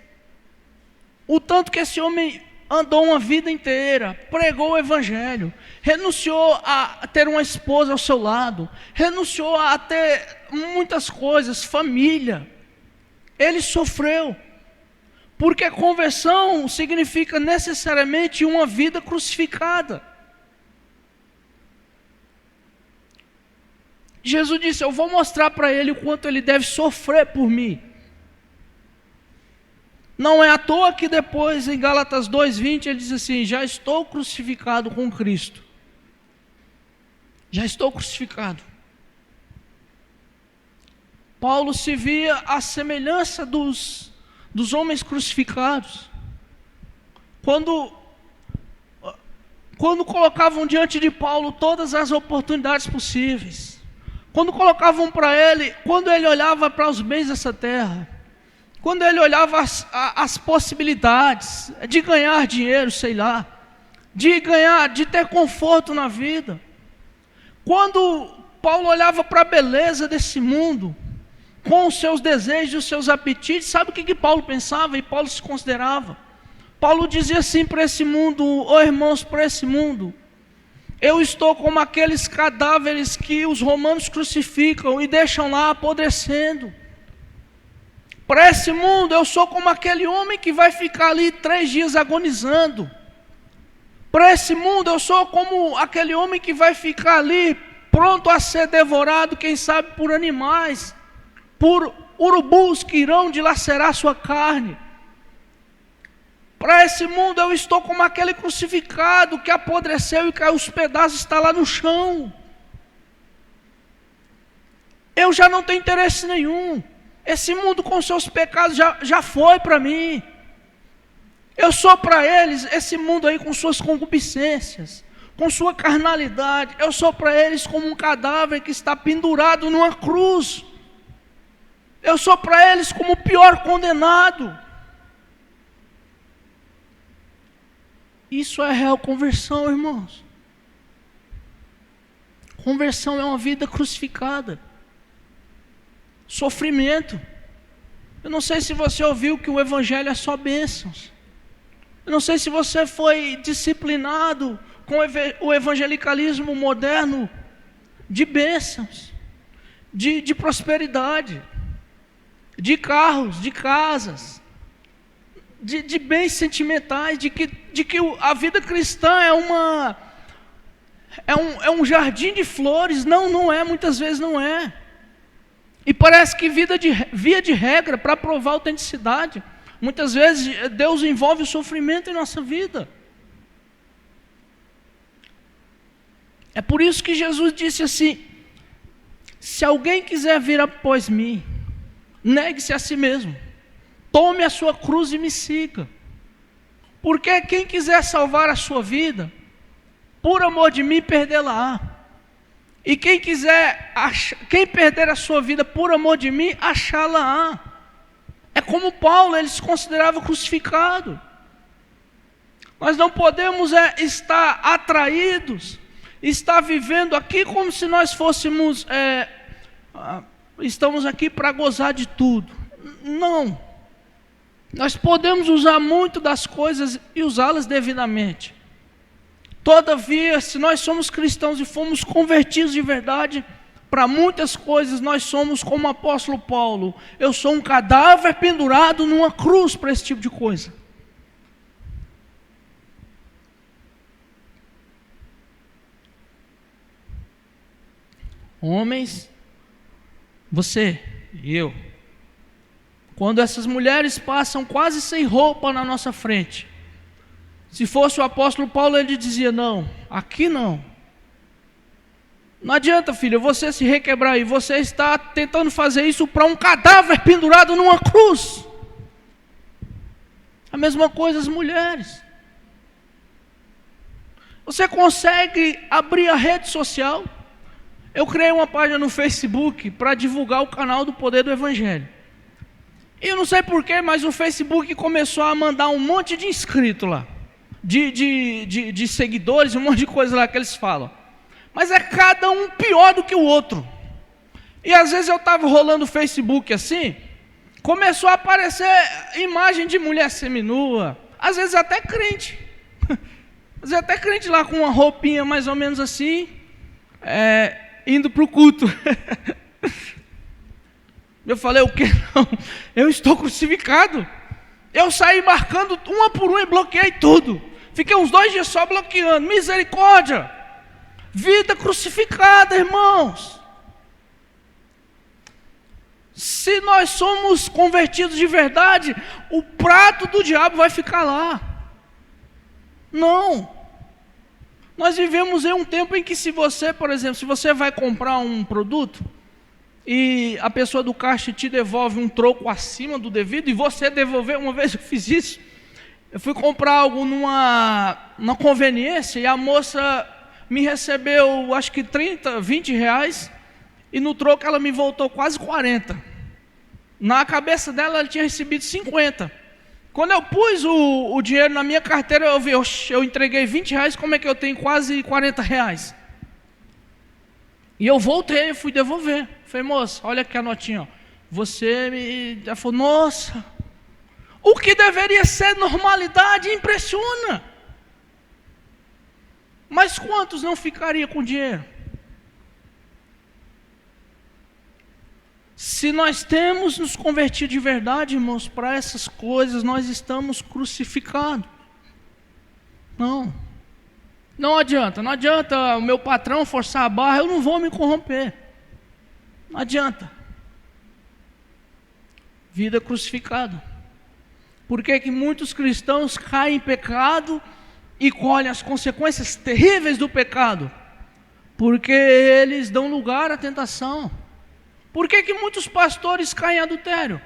O tanto que esse homem andou uma vida inteira, pregou o evangelho, renunciou a ter uma esposa ao seu lado, renunciou a ter muitas coisas, família. Ele sofreu, porque conversão significa necessariamente uma vida crucificada. Jesus disse: eu vou mostrar para ele o quanto ele deve sofrer por mim. Não é à toa que depois em Gálatas 2:20 ele diz assim: já estou crucificado com Cristo. Já estou crucificado. Paulo se via à semelhança dos homens crucificados. Quando colocavam diante de Paulo todas as oportunidades possíveis, quando colocavam para ele, quando ele olhava para os bens dessa terra, quando ele olhava as possibilidades de ganhar dinheiro, sei lá, de ter conforto na vida, quando Paulo olhava para a beleza desse mundo, com os seus desejos, os seus apetites, sabe o que Paulo pensava e Paulo se considerava? Paulo dizia assim para esse mundo: irmãos, para esse mundo, eu estou como aqueles cadáveres que os romanos crucificam e deixam lá apodrecendo. Para esse mundo, eu sou como aquele homem que vai ficar ali 3 dias agonizando. Para esse mundo, eu sou como aquele homem que vai ficar ali pronto a ser devorado, quem sabe por animais, por urubus que irão dilacerar sua carne. Para esse mundo eu estou como aquele crucificado que apodreceu e caiu os pedaços, está lá no chão. Eu já não tenho interesse nenhum. Esse mundo com seus pecados já foi para mim. Eu sou para eles, esse mundo aí com suas concupiscências, com sua carnalidade, eu sou para eles como um cadáver que está pendurado numa cruz. Eu sou para eles como o pior condenado. Isso é real conversão, irmãos. Conversão é uma vida crucificada. Sofrimento. Eu não sei se você ouviu que o evangelho é só bênçãos. Eu não sei se você foi disciplinado com o evangelicalismo moderno de bênçãos, de prosperidade, de carros, de casas, de bens sentimentais, de que a vida cristã é um jardim de flores. Não é, muitas vezes não é. E parece que via de regra, para provar a autenticidade, muitas vezes Deus envolve o sofrimento em nossa vida. É por isso que Jesus disse assim: se alguém quiser vir após mim, negue-se a si mesmo, tome a sua cruz e me siga. Porque quem quiser salvar a sua vida, por amor de mim, perdê-la-á. E quem perder a sua vida por amor de mim, achá-la-á. É como Paulo, ele se considerava crucificado. Nós não podemos estar atraídos, estar vivendo aqui como se nós fôssemos, estamos aqui para gozar de tudo. Não. Nós podemos usar muito das coisas e usá-las devidamente. Todavia, se nós somos cristãos e fomos convertidos de verdade, para muitas coisas nós somos como o apóstolo Paulo. Eu sou um cadáver pendurado numa cruz para esse tipo de coisa. Homens, você e eu, quando essas mulheres passam quase sem roupa na nossa frente, se fosse o apóstolo Paulo, ele dizia: não, aqui não. Não adianta, filho, você se requebrar aí. Você está tentando fazer isso para um cadáver pendurado numa cruz. A mesma coisa as mulheres. Você consegue abrir a rede social? Eu criei uma página no Facebook para divulgar o canal do Poder do Evangelho. E eu não sei porquê, mas o Facebook começou a mandar um monte de inscritos lá. De seguidores, um monte de coisa lá que eles falam. Mas é cada um pior do que o outro. E às vezes eu estava rolando o Facebook assim, começou a aparecer imagem de mulher seminua, às vezes até crente. Às vezes até crente lá com uma roupinha mais ou menos assim, indo para o culto. Eu falei: o que não? Eu estou crucificado. Eu saí marcando uma por uma e bloqueei tudo. Fiquei uns 2 dias só bloqueando. Misericórdia. Vida crucificada, irmãos. Se nós somos convertidos de verdade, o prato do diabo vai ficar lá. Não. Nós vivemos em um tempo em que, se você, por exemplo, se você vai comprar um produto e a pessoa do caixa te devolve um troco acima do devido, e você devolver, uma vez eu fiz isso, eu fui comprar algo numa conveniência, e a moça me recebeu, acho que 30, 20 reais, e no troco ela me voltou quase 40. Na cabeça dela, ela tinha recebido 50. Quando eu pus o dinheiro na minha carteira, eu vi: eu entreguei 20 reais, como é que eu tenho quase 40 reais? E eu voltei, fui devolver. Falei: moça, olha aqui a notinha, ó. Ela falou: nossa, o que deveria ser normalidade impressiona. Mas quantos não ficariam com dinheiro? Se nós temos nos convertido de verdade, irmãos, para essas coisas, nós estamos crucificados. Não adianta o meu patrão forçar a barra, eu não vou me corromper. Não adianta. Vida crucificada. Por que que muitos cristãos caem em pecado e colhem as consequências terríveis do pecado? Porque eles dão lugar à tentação. Por que que muitos pastores caem em adultério?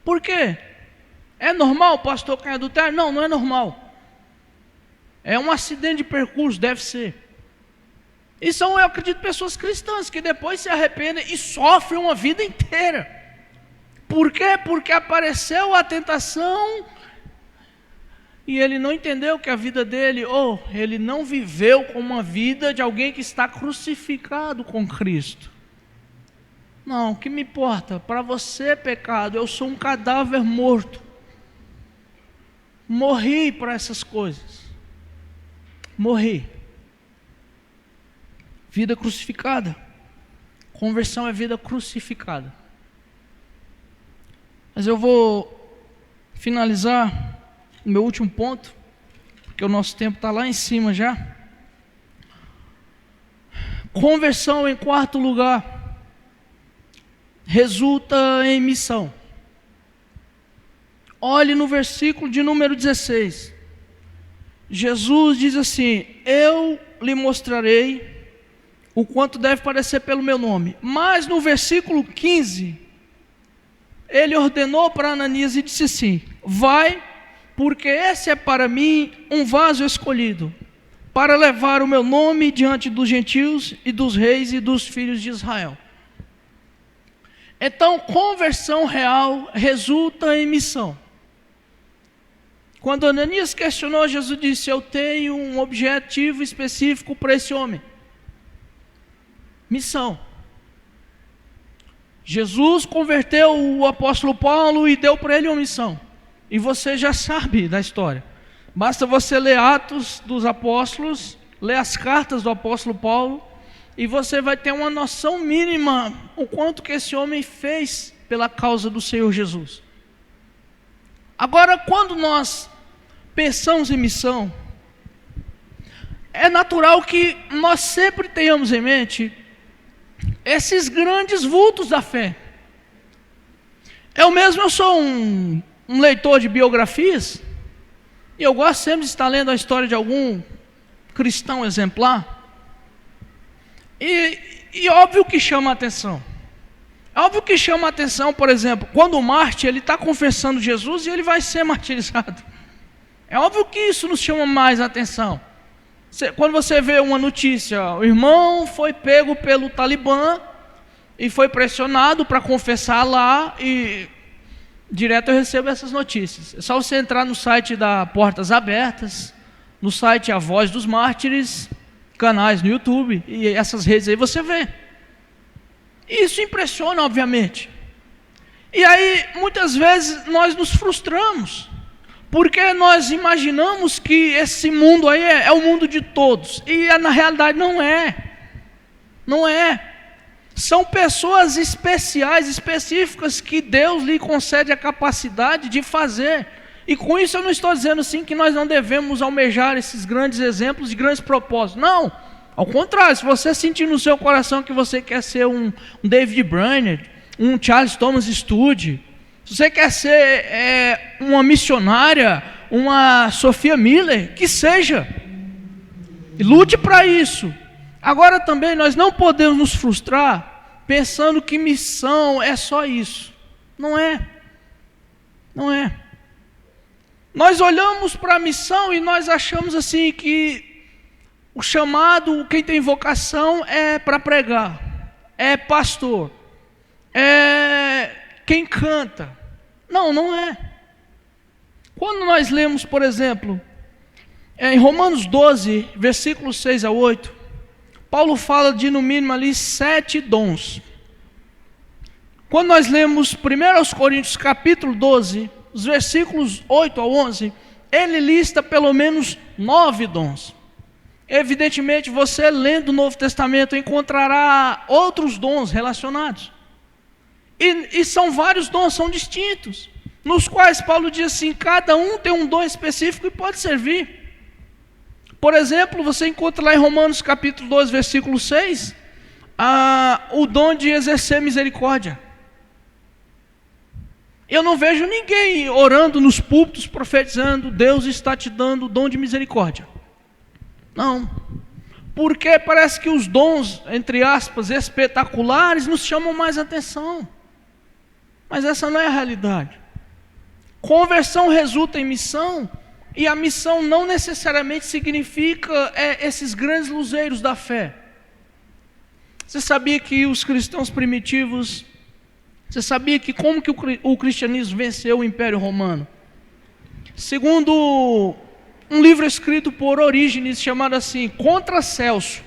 Por quê? É normal o pastor cair em adultério? Não, não é normal. É um acidente de percurso, deve ser. E são, eu acredito, pessoas cristãs que depois se arrependem e sofrem uma vida inteira. Por quê? Porque apareceu a tentação e ele não entendeu que a vida dele, ele não viveu com uma vida de alguém que está crucificado com Cristo. Não, o que me importa? Para você, pecado, eu sou um cadáver morto. Morri para essas coisas. Morri. Vida crucificada. Conversão é vida crucificada. Mas eu vou finalizar o meu último ponto, porque o nosso tempo está lá em cima já. Conversão, em quarto lugar, resulta em missão. Olhe no versículo de número 16. Jesus diz assim: eu lhe mostrarei o quanto deve padecer pelo meu nome. Mas no versículo 15, ele ordenou para Ananias e disse assim: vai, porque esse é para mim um vaso escolhido, para levar o meu nome diante dos gentios e dos reis e dos filhos de Israel. Então, conversão real resulta em missão. Quando Ananias questionou, Jesus disse: eu tenho um objetivo específico para esse homem. Missão. Jesus converteu o apóstolo Paulo e deu para ele uma missão. E você já sabe da história. Basta você ler Atos dos Apóstolos, ler as cartas do apóstolo Paulo, e você vai ter uma noção mínima o quanto que esse homem fez pela causa do Senhor Jesus. Agora, quando nós pensamos em missão, é natural que nós sempre tenhamos em mente esses grandes vultos da fé. Eu sou um leitor de biografias, e eu gosto sempre de estar lendo a história de algum cristão exemplar. E óbvio que chama a atenção. Óbvio que chama a atenção, por exemplo, quando o mártir ele está confessando Jesus e ele vai ser martirizado. É óbvio que isso nos chama mais a atenção. Quando você vê uma notícia, o irmão foi pego pelo Talibã e foi pressionado para confessar lá, e direto eu recebo essas notícias. É só você entrar no site da Portas Abertas, no site A Voz dos Mártires, canais no YouTube, e essas redes aí você vê. Isso impressiona, obviamente. E aí, muitas vezes, nós nos frustramos, porque nós imaginamos que esse mundo aí é o mundo de todos, e na realidade não é. Não é. São pessoas especiais, específicas, que Deus lhe concede a capacidade de fazer. E com isso eu não estou dizendo assim que nós não devemos almejar esses grandes exemplos e grandes propósitos. Não, ao contrário, se você sentir no seu coração que você quer ser um David Brainerd, um Charles Thomas Studd, se você quer ser uma missionária, uma Sophia Miller, que seja, e lute para isso. Agora também nós não podemos nos frustrar pensando que missão é só isso. Não é. Não é. Nós olhamos para a missão e nós achamos assim que o chamado, quem tem vocação é para pregar, é pastor, é quem canta. Não, não é. Quando nós lemos, por exemplo, em Romanos 12, versículos 6 a 8, Paulo fala de no mínimo ali 7 dons. Quando nós lemos 1 Coríntios capítulo 12, os versículos 8 a 11, ele lista pelo menos 9 dons. Evidentemente, você lendo o Novo Testamento encontrará outros dons relacionados. E são vários dons, são distintos, nos quais Paulo diz assim, cada um tem um dom específico e pode servir. Por exemplo, você encontra lá em Romanos capítulo 12, versículo 6, o dom de exercer misericórdia. Eu não vejo ninguém orando nos púlpitos, profetizando: Deus está te dando o dom de misericórdia. Não. Porque parece que os dons, entre aspas, espetaculares, nos chamam mais atenção. Mas essa não é a realidade. Conversão resulta em missão, e a missão não necessariamente significa esses grandes luzeiros da fé. Você sabia que os cristãos primitivos, você sabia que como que o cristianismo venceu o Império Romano? Segundo um livro escrito por Orígenes, chamado assim, Contra Celso.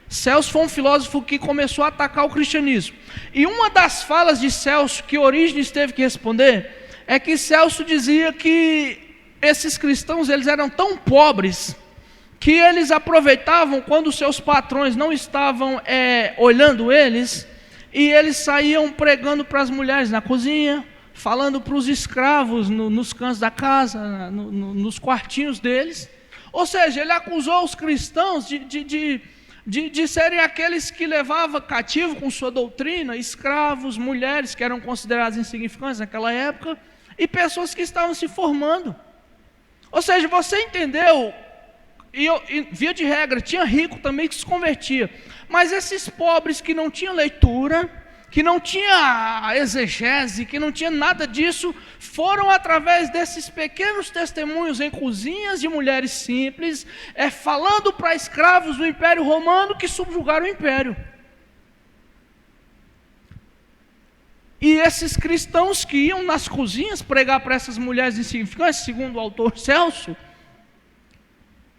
Celso foi um filósofo que começou a atacar o cristianismo. E uma das falas de Celso que Orígenes teve que responder é que Celso dizia que esses cristãos, eles eram tão pobres que eles aproveitavam quando seus patrões não estavam olhando eles, e eles saíam pregando para as mulheres na cozinha, falando para os escravos nos cantos da casa, nos quartinhos deles. Ou seja, ele acusou os cristãos de serem aqueles que levavam cativo com sua doutrina, escravos, mulheres que eram consideradas insignificantes naquela época, e pessoas que estavam se formando. Ou seja, você entendeu? E via de regra, tinha rico também que se convertia. Mas esses pobres que não tinham leitura, que não tinha exegese, que não tinha nada disso, foram através desses pequenos testemunhos em cozinhas de mulheres simples, falando para escravos do Império Romano que subjugaram o Império. E esses cristãos que iam nas cozinhas pregar para essas mulheres insignificantes, segundo o autor Celso,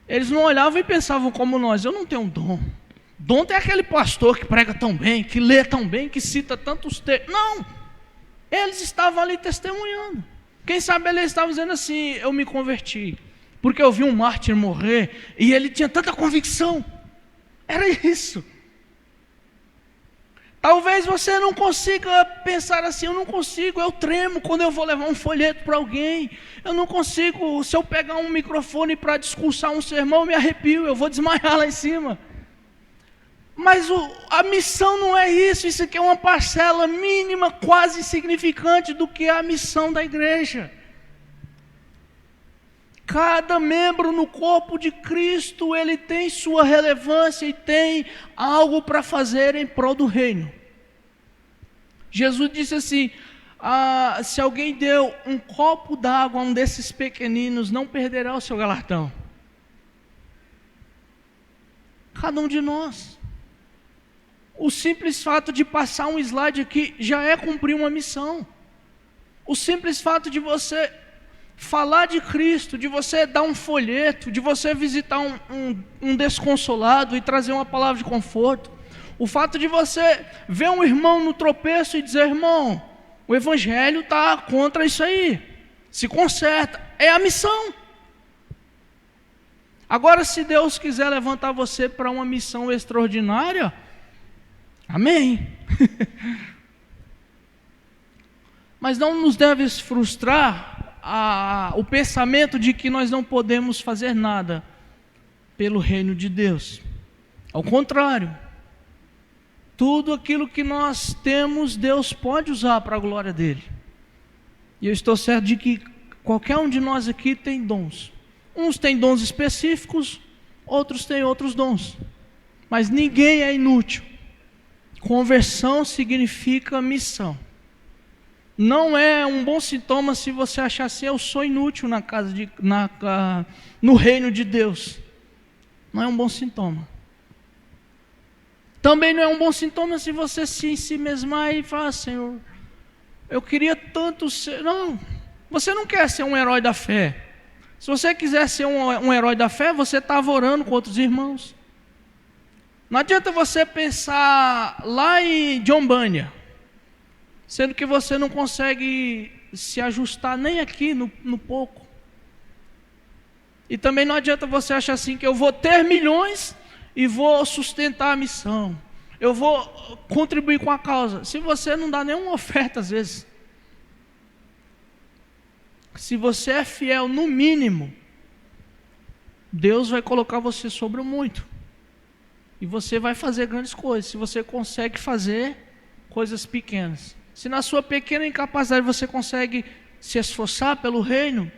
eles não olhavam e pensavam como nós: eu não tenho um dom. Dom tem aquele pastor que prega tão bem, que lê tão bem, que cita tantos textos. Não! Eles estavam ali testemunhando. Quem sabe eles estavam dizendo assim: eu me converti porque eu vi um mártir morrer e ele tinha tanta convicção. Era isso. Talvez você não consiga pensar assim: eu não consigo, eu tremo quando eu vou levar um folheto para alguém. Eu não consigo, se eu pegar um microfone para discursar um sermão, eu me arrepio, eu vou desmaiar lá em cima. Mas a missão não é isso. Isso aqui é uma parcela mínima, quase insignificante do que é a missão da igreja. Cada membro no corpo de Cristo, ele tem sua relevância e tem algo para fazer em prol do reino. Jesus disse assim: se alguém deu um copo d'água a um desses pequeninos, não perderá o seu galardão. Cada um de nós. O simples fato de passar um slide aqui já é cumprir uma missão. O simples fato de você falar de Cristo, de você dar um folheto, de você visitar um desconsolado e trazer uma palavra de conforto. O fato de você ver um irmão no tropeço e dizer: irmão, o evangelho está contra isso aí, se conserta. É a missão. Agora, se Deus quiser levantar você para uma missão extraordinária, amém. Mas não nos deve frustrar o pensamento de que nós não podemos fazer nada pelo reino de Deus. Ao contrário, tudo aquilo que nós temos, Deus pode usar para a glória dele. E eu estou certo de que qualquer um de nós aqui tem dons. Uns têm dons específicos, outros têm outros dons. Mas ninguém é inútil. Conversão significa missão. Não é um bom sintoma se você achar assim: eu sou inútil no reino de Deus. Não é um bom sintoma. Também não é um bom sintoma se você se mesmar e falar: Senhor, eu queria tanto ser. Não, você não quer ser um herói da fé. Se você quiser ser um herói da fé, você estava orando com outros irmãos. Não adianta você pensar lá em John Bunyan, sendo que você não consegue se ajustar nem aqui no pouco. E também não adianta você achar assim: que eu vou ter milhões e vou sustentar a missão, eu vou contribuir com a causa, se você não dá nenhuma oferta às vezes. Se você é fiel no mínimo, Deus vai colocar você sobre o muito, e você vai fazer grandes coisas, se você consegue fazer coisas pequenas. Se na sua pequena incapacidade você consegue se esforçar pelo reino,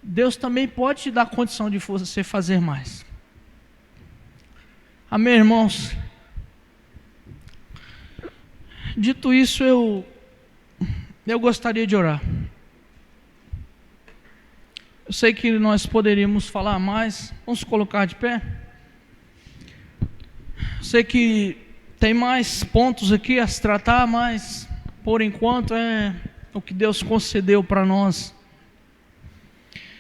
Deus também pode te dar condição de você fazer mais. Amém, irmãos? Dito isso, eu gostaria de orar. Eu sei que nós poderíamos falar mais. Vamos colocar de pé. Eu sei que tem mais pontos aqui a se tratar, mas por enquanto é o que Deus concedeu para nós.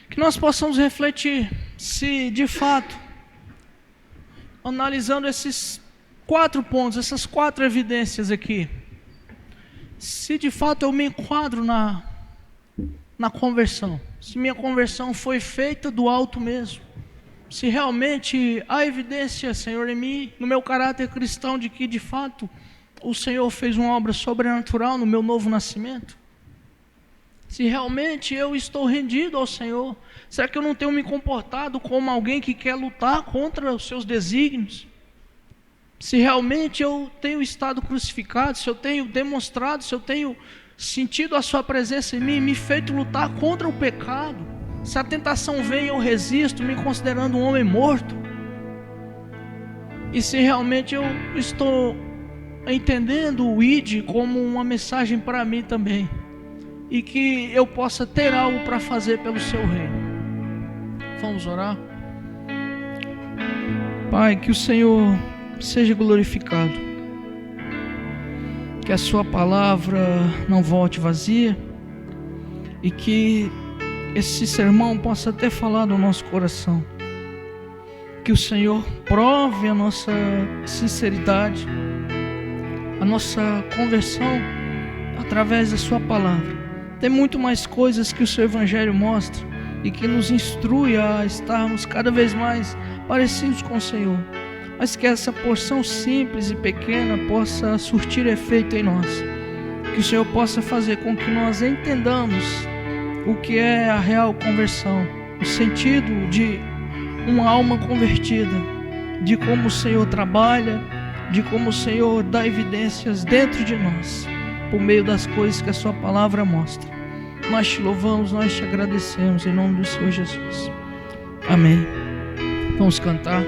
Que nós possamos refletir se de fato, analisando esses 4 pontos, essas 4 evidências aqui, se de fato eu me enquadro na conversão, se minha conversão foi feita do alto mesmo, se realmente há evidência, Senhor, em mim, no meu caráter cristão, de que de fato o Senhor fez uma obra sobrenatural no meu novo nascimento, se realmente eu estou rendido ao Senhor, será que eu não tenho me comportado como alguém que quer lutar contra os seus desígnios? Se realmente eu tenho estado crucificado, se eu tenho demonstrado, se eu tenho sentido a sua presença em mim, me feito lutar contra o pecado, se a tentação vem eu resisto, me considerando um homem morto, e se realmente eu estou entendendo o ID como uma mensagem para mim também, e que eu possa ter algo para fazer pelo seu reino. Vamos orar? Pai, que o Senhor seja glorificado, que a sua palavra não volte vazia, e que esse sermão possa até falar no nosso coração, que o Senhor prove a nossa sinceridade, a nossa conversão através da sua palavra. Tem muito mais coisas que o seu evangelho mostra e que nos instrui a estarmos cada vez mais parecidos com o Senhor, mas que essa porção simples e pequena possa surtir efeito em nós, que o Senhor possa fazer com que nós entendamos o que é a real conversão, o sentido de uma alma convertida, de como o Senhor trabalha, de como o Senhor dá evidências dentro de nós, por meio das coisas que a sua palavra mostra. Nós te louvamos, nós te agradecemos em nome do Senhor Jesus. Amém. Vamos cantar.